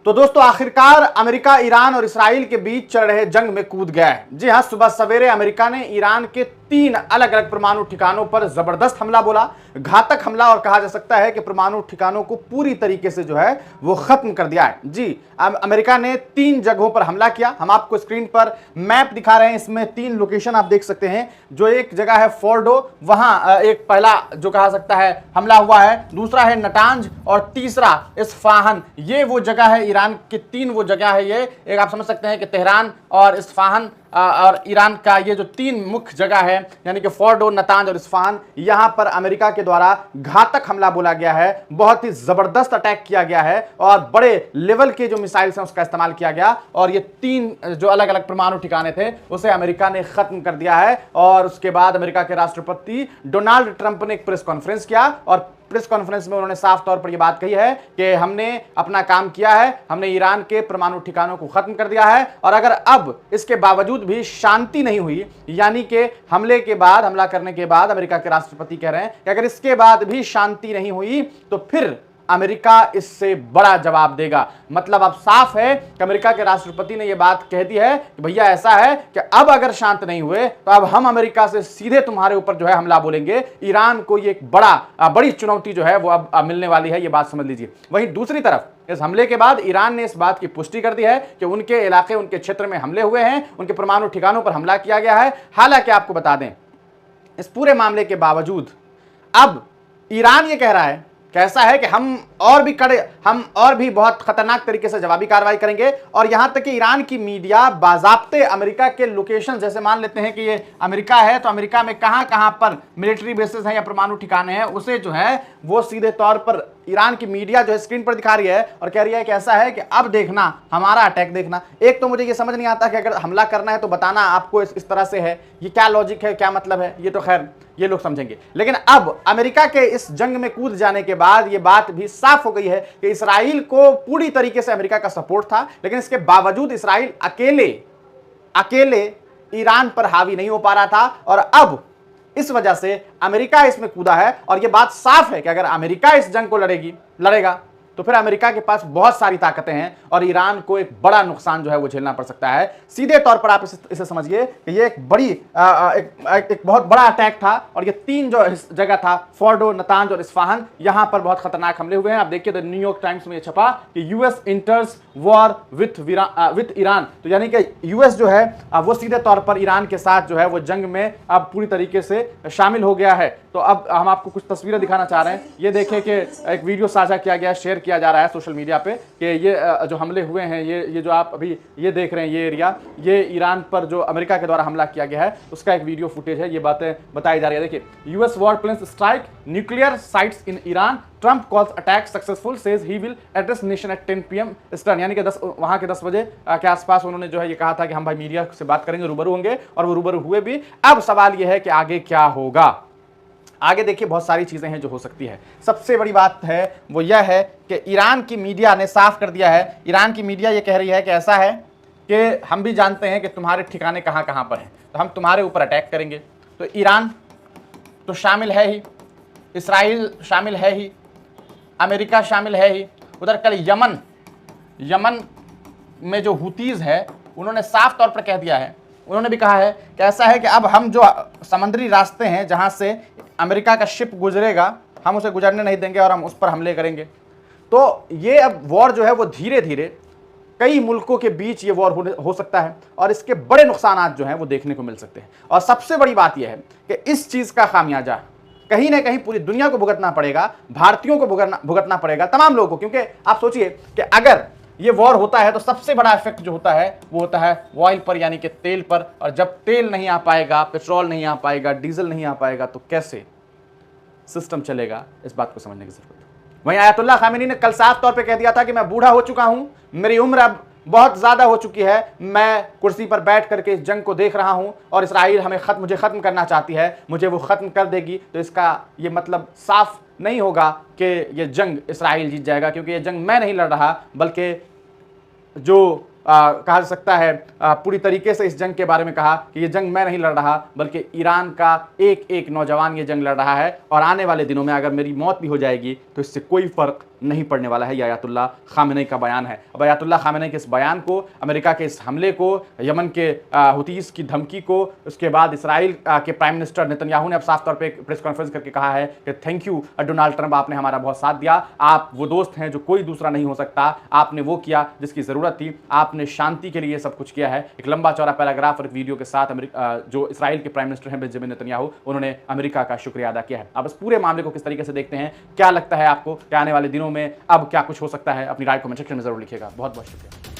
तो दोस्तों आखिरकार अमेरिका ईरान और इसराइल के बीच चल रहे जंग में कूद गया है। जी हां, सुबह सवेरे अमेरिका ने ईरान के 3 अलग अलग परमाणु ठिकानों पर जबरदस्त हमला बोला, घातक हमला, और कहा जा सकता है कि परमाणु ठिकानों को पूरी तरीके से जो है वो खत्म कर दिया है। जी, अमेरिका ने 3 जगहों पर हमला किया। हम आपको स्क्रीन पर मैप दिखा रहे हैं, इसमें 3 लोकेशन आप देख सकते हैं। जो एक जगह है फोर्डो, वहां एक पहला जो कहा सकता है हमला हुआ है, दूसरा है नटांज और तीसरा इस्फहान। ये वो जगह है, ईरान की 3 वो जगह है। ये एक आप समझ सकते हैं कि तेहरान और इस्फहान और ईरान का ये जो 3 मुख्य जगह है, यानी कि फोर्डो, नतांज और इस्फहान, यहां पर अमेरिका के द्वारा घातक हमला बोला गया है। बहुत ही जबरदस्त अटैक किया गया है और बड़े लेवल के जो मिसाइल्स हैं उसका इस्तेमाल किया गया, और ये 3 जो अलग अलग परमाणु ठिकाने थे उसे अमेरिका ने खत्म कर दिया है। और उसके बाद अमेरिका के राष्ट्रपति डोनाल्ड ट्रंप ने एक प्रेस कॉन्फ्रेंस किया और प्रेस कॉन्फ्रेंस में उन्होंने साफ तौर पर यह बात कही है कि हमने अपना काम किया है, हमने ईरान के परमाणु ठिकानों को खत्म कर दिया है, और अगर अब इसके बावजूद भी शांति नहीं हुई, यानी कि हमले के बाद, हमला करने के बाद अमेरिका के राष्ट्रपति कह रहे हैं कि अगर इसके बाद भी शांति नहीं हुई तो फिर अमेरिका इससे बड़ा जवाब देगा। मतलब अब साफ है कि अमेरिका के राष्ट्रपति ने यह बात कह दी है कि भैया ऐसा है कि अब अगर शांत नहीं हुए तो अब हम अमेरिका से सीधे तुम्हारे ऊपर जो है हमला बोलेंगे। ईरान को ये एक बड़ी चुनौती जो है वो अब मिलने वाली है, ये बात समझ लीजिए। वहीं दूसरी तरफ इस हमले के बाद ईरान ने इस बात की पुष्टि कर दी है कि उनके इलाके, उनके क्षेत्र में हमले हुए हैं, उनके परमाणु ठिकानों पर हमला किया गया है। हालांकि आपको बता दें, इस पूरे मामले के बावजूद अब ईरान ये कह रहा है कैसा है कि हम और भी बहुत खतरनाक तरीके से जवाबी कार्रवाई करेंगे। और यहां तक कि ईरान की मीडिया बाजाब्ते अमेरिका के लोकेशन, जैसे मान लेते हैं कि ये अमेरिका है तो अमेरिका में कहां पर मिलिट्री बेसेस हैं या परमाणु ठिकाने हैं, उसे जो है वो सीधे तौर पर ईरान की मीडिया जो है स्क्रीन पर दिखा रही है और कह रही है कि ऐसा है कि अब देखना, हमारा अटैक देखना। एक तो मुझे ये समझ नहीं आता कि अगर हमला करना है तो बताना आपको इस तरह से है, ये क्या लॉजिक है, क्या मतलब है, ये तो खैर ये लोग समझेंगे। लेकिन अब अमेरिका के इस जंग में कूद जाने के बाद ये बात भी साफ हो गई है कि इसराइल को पूरी तरीके से अमेरिका का सपोर्ट था, लेकिन इसके बावजूद इसराइल अकेले ईरान पर हावी नहीं हो पा रहा था, और अब इस वजह से अमेरिका इसमें कूदा है। और यह बात साफ है कि अगर अमेरिका इस जंग को लड़ेगा तो फिर अमेरिका के पास बहुत सारी ताकतें हैं और ईरान को एक बड़ा नुकसान जो है वो झेलना पड़ सकता है। सीधे तौर पर आप इसे समझिए कि ये एक बहुत बड़ा अटैक था, और ये 3 जो जगह था, फोर्डो, नतांज और इस्फहान, यहां पर बहुत खतरनाक हमले हुए हैं। आप देखिए द न्यूयॉर्क टाइम्स में ये छपा कि यूएस इंटर्स वॉर विथ ईरान। तो यानी कि यूएस जो है वो सीधे तौर पर ईरान के साथ जो है वो जंग में अब पूरी तरीके से शामिल हो गया है। तो अब हम आपको कुछ तस्वीरें दिखाना चाह रहे हैं। ये देखें कि एक वीडियो साझा किया गया, शेयर किया जा रहा है सोशल मीडिया पे कि ये जो हमले हुए हैं, ये जो आप अभी ये देख रहे हैं, ये एरिया, ये ईरान पर जो अमेरिका के द्वारा हमला किया गया है उसका एक वीडियो फुटेज है। ये बातें बताई जा रही है। देखिए, US war planes strike nuclear sites in Iran, Trump calls attack successful, says he will address nation at 10 PM Eastern. यानी कि वहां के 10 बजे के आसपास उन्होंने जो है ये कहा था कि हम भाई मीडिया से बात करेंगे, रूबरू होंगे, और वो रूबरू हुए भी। अब सवाल ये है कि आगे क्या होगा। आगे देखिए, बहुत सारी चीजें हैं जो हो सकती है। सबसे बड़ी बात है वो यह है कि ईरान की मीडिया ने साफ कर दिया है। ईरान की मीडिया ये कह रही है कि ऐसा है कि हम भी जानते हैं कि तुम्हारे ठिकाने कहां कहां पर हैं, तो हम तुम्हारे ऊपर अटैक करेंगे। तो ईरान तो शामिल है ही, इसराइल शामिल है ही, अमेरिका शामिल है ही। उधर कल यमन में जो हुतीज है उन्होंने साफ तौर पर कह दिया है, उन्होंने भी कहा है कि ऐसा है कि अब हम जो समुद्री रास्ते हैं जहां से अमेरिका का शिप गुजरेगा, हम उसे गुजरने नहीं देंगे और हम उस पर हमले करेंगे। तो ये अब वॉर जो है वो धीरे धीरे कई मुल्कों के बीच ये वॉर हो सकता है, और इसके बड़े नुकसान जो हैं वो देखने को मिल सकते हैं। और सबसे बड़ी बात यह है कि इस चीज़ का खामियाजा कहीं ना कहीं पूरी दुनिया को भुगतना पड़ेगा, भारतीयों को भुगतना पड़ेगा, तमाम लोगों को। क्योंकि आप सोचिए कि अगर ये वॉर होता है तो सबसे बड़ा इफेक्ट जो होता है वो होता है ऑयल पर, यानी कि तेल पर। और जब तेल नहीं आ पाएगा, पेट्रोल नहीं आ पाएगा, डीजल नहीं आ पाएगा, तो कैसे सिस्टम चलेगा, इस बात को समझने की जरूरत है। वहीं आयतुल्लाह खामेनी ने कल साफ तौर पे कह दिया था कि मैं बूढ़ा हो चुका हूं, मेरी उम्र अब बहुत ज्यादा हो चुकी है, मैं कुर्सी पर बैठ करके इस जंग को देख रहा हूं और इसराइल मुझे खत्म करना चाहती है, मुझे वो खत्म कर देगी। तो इसका ये मतलब साफ नहीं होगा कि ये जंग इसराइल जीत जाएगा, क्योंकि ये जंग मैं नहीं लड़ रहा, बल्कि जो कहा जा सकता है पूरी तरीके से इस जंग के बारे में कहा कि ये जंग मैं नहीं लड़ रहा, बल्कि ईरान का एक एक नौजवान ये जंग लड़ रहा है। और आने वाले दिनों में अगर मेरी मौत भी हो जाएगी तो इससे कोई फर्क नहीं पड़ने वाला है। यह अयातुल्लाह खामेनी का बयान है। अब अयातुल्लाह खामेनी के इस बयान को, अमेरिका के इस हमले को, यमन के हुतीस की धमकी को, उसके बाद इसराइल के प्राइम मिनिस्टर नेतन्याहू ने अब साफ तौर पे प्रेस कॉन्फ्रेंस करके कहा है कि थैंक यू डोनाल्ड ट्रंप, आपने हमारा बहुत साथ दिया, आप वो दोस्त हैं जो कोई दूसरा नहीं हो सकता, आपने वो किया जिसकी जरूरत थी, आपने शांति के लिए सब कुछ किया है। एक लंबा चौड़ा पैराग्राफ और एक वीडियो के साथ जो इसराइल के प्राइम मिनिस्टर हैं बेंजामिन नेतन्याहू, उन्होंने अमेरिका का शुक्रिया अदा किया है। अब इस पूरे मामले को किस तरीके से देखते हैं, क्या लगता है आपको कि आने वाले दिनों में अब क्या कुछ हो सकता है, अपनी राय कमेंट सेक्शन में जरूर लिखिएगा। बहुत बहुत शुक्रिया।